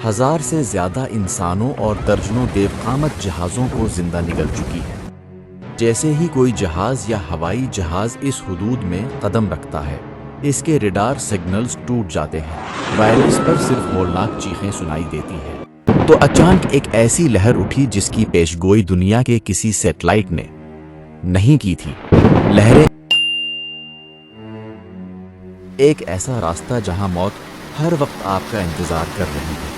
1000 سے زیادہ انسانوں اور درجنوں دیوقامت جہازوں کو زندہ نگل چکی ہے۔ جیسے ہی کوئی جہاز یا ہوائی جہاز اس حدود میں قدم رکھتا ہے، اس کے ریڈار سگنلز ٹوٹ جاتے ہیں، وائرلیس پر صرف ہولناک چیخیں سنائی دیتی ہیں۔ تو اچانک ایک ایسی لہر اٹھی جس کی پیشگوئی دنیا کے کسی سیٹلائٹ نے نہیں کی تھی۔ لہریں ایک ایسا راستہ جہاں موت ہر وقت آپ کا انتظار کر رہی ہے۔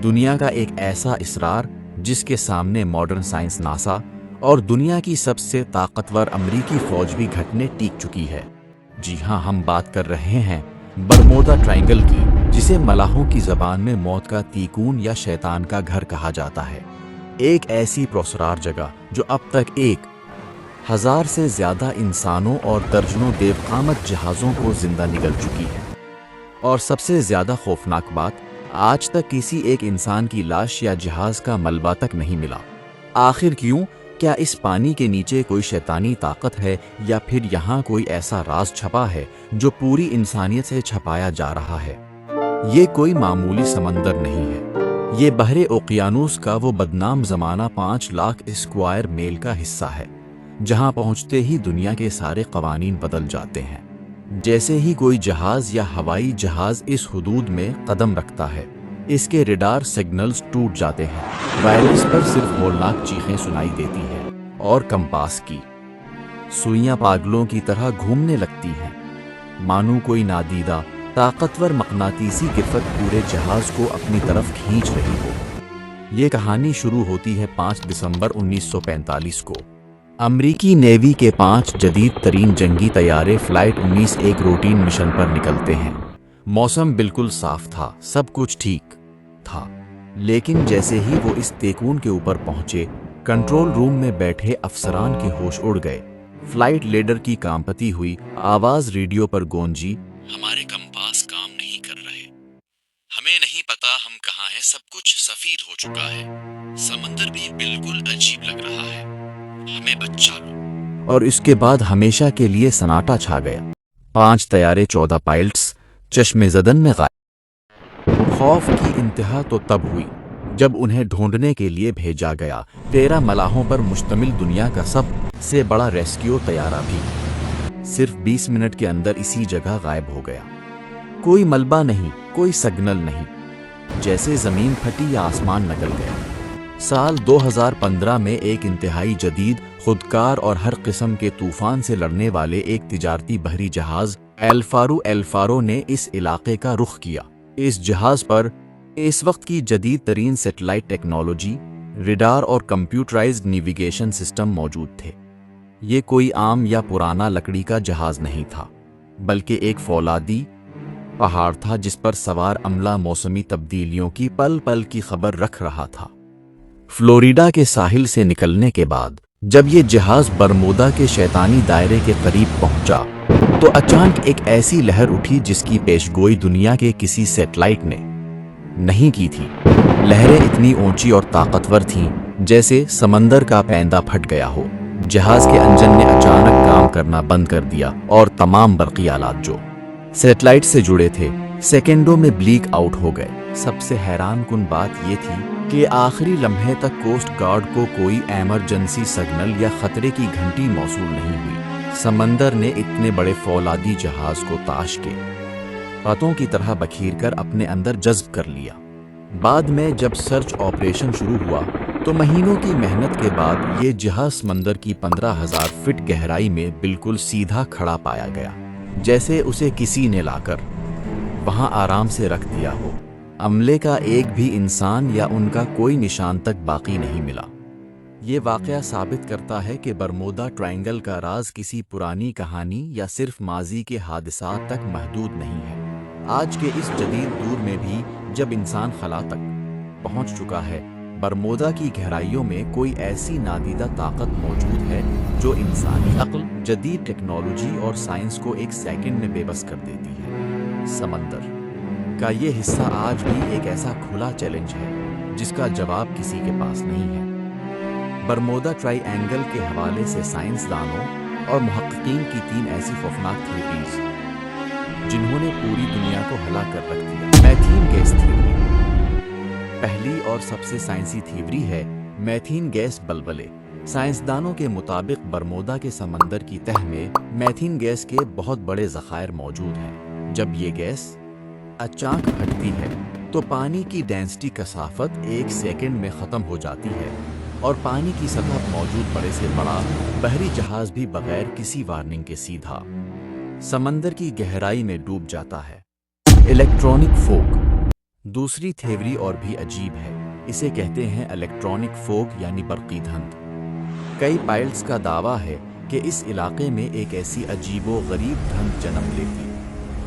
دنیا کا ایک ایسا اسرار جس کے سامنے ماڈرن سائنس ناسا اور دنیا کی سب سے طاقتور امریکی فوج بھی گھٹنے ٹیک چکی ہے۔ جی ہاں، ہم بات کر رہے ہیں برمودا ٹرائنگل کی، جسے ملاحوں کی زبان میں موت کا تیکون یا شیطان کا گھر کہا جاتا ہے۔ ایک ایسی پراسرار جگہ جو اب تک 1000 سے زیادہ انسانوں اور درجنوں دیوقامت جہازوں کو زندہ نگل چکی ہے۔ اور سب سے زیادہ خوفناک بات، آج تک کسی ایک انسان کی لاش یا جہاز کا ملبہ تک نہیں ملا۔ آخر کیوں؟ کیا اس پانی کے نیچے کوئی شیطانی طاقت ہے، یا پھر یہاں کوئی ایسا راز چھپا ہے جو پوری انسانیت سے چھپایا جا رہا ہے؟ یہ کوئی معمولی سمندر نہیں ہے، یہ بحر اوقیانوس کا وہ بدنام زمانہ 5 لاکھ اسکوائر میل کا حصہ ہے، جہاں پہنچتے ہی دنیا کے سارے قوانین بدل جاتے ہیں۔ جیسے ہی کوئی جہاز یا ہوائی جہاز اس حدود میں قدم رکھتا ہے، اس کے ریڈار سگنلز ٹوٹ جاتے ہیں، وائرلیس پر صرف ہولناک چیخیں سنائی دیتی ہیں، اور کمپاس کی سوئیاں پاگلوں کی طرح گھومنے لگتی ہیں، مانو کوئی نادیدہ طاقتور مقناطیسی گرفت پورے جہاز کو اپنی طرف کھینچ رہی ہو۔ یہ کہانی شروع ہوتی ہے 5 دسمبر 1945 کو۔ امریکی نیوی کے 5 جدید ترین جنگی طیارے فلائٹ 19 ایک روٹین مشن پر نکلتے ہیں۔ موسم بالکل صاف تھا، سب کچھ ٹھیک تھا، لیکن جیسے ہی وہ اس تیکون کے اوپر پہنچے، کنٹرول روم میں بیٹھے افسران کے ہوش اڑ گئے۔ فلائٹ لیڈر کی کانپتی ہوئی آواز ریڈیو پر گونجی، ہمارے کمپاس کام نہیں کر رہے، ہمیں نہیں پتا ہم کہاں ہیں، سب کچھ سفید ہو چکا ہے، سمندر بھی بالکل عجیب لگ رہا ہے، ہمیں بچا لو۔ اور اس کے بعد ہمیشہ کے لیے سناٹا چھا گیا۔ 5 طیارے 14 پائلٹس چشم زدن میں غائب۔ خوف کی انتہا تو تب ہوئی جب انہیں ڈھونڈنے کے لیے بھیجا گیا 13 ملاحوں پر مشتمل دنیا کا سب سے بڑا ریسکیو طیارہ بھی صرف 20 منٹ کے اندر اسی جگہ غائب ہو گیا۔ کوئی ملبہ نہیں، کوئی سگنل نہیں، جیسے زمین پھٹی یا آسمان نگل گیا۔ سال 2015 میں ایک انتہائی جدید، خودکار اور ہر قسم کے طوفان سے لڑنے والے ایک تجارتی بحری جہاز ایلفارو نے اس علاقے کا رخ کیا۔ اس جہاز پر اس وقت کی جدید ترین سیٹلائٹ ٹیکنالوجی، ریڈار اور کمپیوٹرائزڈ نیویگیشن سسٹم موجود تھے۔ یہ کوئی عام یا پرانا لکڑی کا جہاز نہیں تھا، بلکہ ایک فولادی پہاڑ تھا جس پر سوار عملہ موسمی تبدیلیوں کی پل پل کی خبر رکھ رہا تھا۔ فلوریڈا کے ساحل سے نکلنے کے بعد جب یہ جہاز برمودا کے شیطانی دائرے کے قریب پہنچا، تو اچانک ایک ایسی لہر اٹھی جس کی پیشگوئی دنیا کے کسی سیٹلائٹ نے نہیں کی تھی۔ لہریں اتنی اونچی اور طاقتور تھیں جیسے سمندر کا پیندہ پھٹ گیا ہو۔ جہاز کے انجن نے اچانک کام کرنا بند کر دیا اور تمام برقی آلات جو سیٹلائٹ سے جڑے تھے سیکنڈوں میں بلیک آؤٹ ہو گئے۔ سب سے حیران کن بات یہ تھی کہ آخری لمحے تک کوسٹ گارڈ کو کوئی ایمرجنسی سگنل یا خطرے کی گھنٹی موصول نہیں ہوئی۔ سمندر نے اتنے بڑے فولادی جہاز کو تاش کے پتوں کی طرح بکھیر کر اپنے اندر جذب کر لیا۔ بعد میں جب سرچ آپریشن شروع ہوا تو مہینوں کی محنت کے بعد یہ جہاز سمندر کی 15,000 فٹ گہرائی میں بالکل سیدھا کھڑا پایا گیا، جیسے اسے کسی نے لا کر وہاں آرام سے رکھ دیا ہو۔ عملے کا ایک بھی انسان یا ان کا کوئی نشان تک باقی نہیں ملا۔ یہ واقعہ ثابت کرتا ہے کہ برمودا ٹرائنگل کا راز کسی پرانی کہانی یا صرف ماضی کے حادثات تک محدود نہیں ہے۔ آج کے اس جدید دور میں بھی جب انسان خلا تک پہنچ چکا ہے، برمودا کی گہرائیوں میں کوئی ایسی نادیدہ طاقت موجود ہے جو انسانی عقل، جدید ٹیکنالوجی اور سائنس کو ایک سیکنڈ میں بے بس کر دیتی ہے۔ سمندر کا یہ حصہ آج بھی ایک ایسا کھلا چیلنج ہے جس کا جواب کسی کے پاس نہیں ہے۔ برمودا ٹرائی اینگل کے حوالے سے سائنسدانوں اور محققین کی 3 ایسی خوفناک تھیوریز جنہوں نے پوری دنیا کو ہلا کر رکھ دیا۔ میتھین گیس تھیوری، پہلی اور سب سے سائنسی تھیوری ہے میتھین گیس بلبلے۔ سائنسدانوں کے مطابق برمودا کے سمندر کی تہہ میں میتھین گیس کے بہت بڑے ذخائر موجود ہیں۔ جب یہ گیس اچانک پھٹتی ہے تو پانی کی ڈینسٹی کثافت 1 سیکنڈ میں ختم ہو جاتی ہے اور پانی کی سطح پر موجود بڑے سے بڑا بحری جہاز بھی بغیر کسی وارننگ کے سیدھا سمندر کی گہرائی میں ڈوب جاتا ہے۔ الیکٹرانک فوگ دوسری تھیوری اور بھی عجیب ہے۔ اسے کہتے ہیں الیکٹرانک فوگ یعنی برقی دھند۔ کئی پائلٹس کا دعویٰ ہے کہ اس علاقے میں ایک ایسی عجیب و غریب دھند جنم لیتی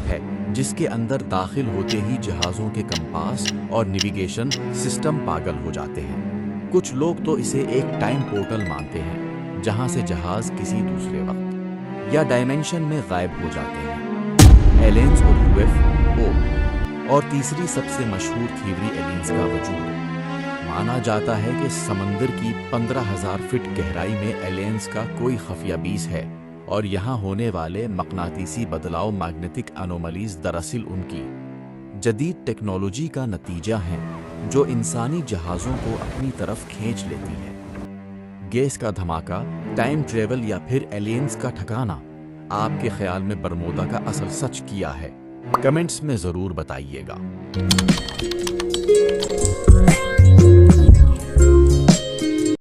ہے جس کے اندر داخل ہوتے ہی جہازوں کے کمپاس اور نیویگیشن سسٹم پاگل ہو جاتے ہیں۔ کچھ لوگ تو اسے ایک ٹائم پورٹل مانتے ہیں جہاں سے جہاز کسی دوسرے وقت یا ڈائمینشن میں غائب ہو جاتے ہیں۔ ایلینز اور UFO اور تیسری سب سے مشہور تھیوری ایلینز کا وجود۔ مانا جاتا ہے کہ سمندر کی 15,000 فٹ گہرائی میں ایلینز کا کوئی خفیہ بیس ہے اور یہاں ہونے والے مقناطیسی بدلاؤ میگنیٹک انوملیز دراصل ان کی جدید ٹیکنالوجی کا نتیجہ ہیں جو انسانی جہازوں کو اپنی طرف کھینچ لیتی ہے۔ گیس کا دھماکہ، ٹائم ٹریول یا پھر ایلینز کا ٹھکانہ، آپ کے خیال میں برمودا کا اصل سچ کیا ہے؟ کمنٹس میں ضرور بتائیے گا۔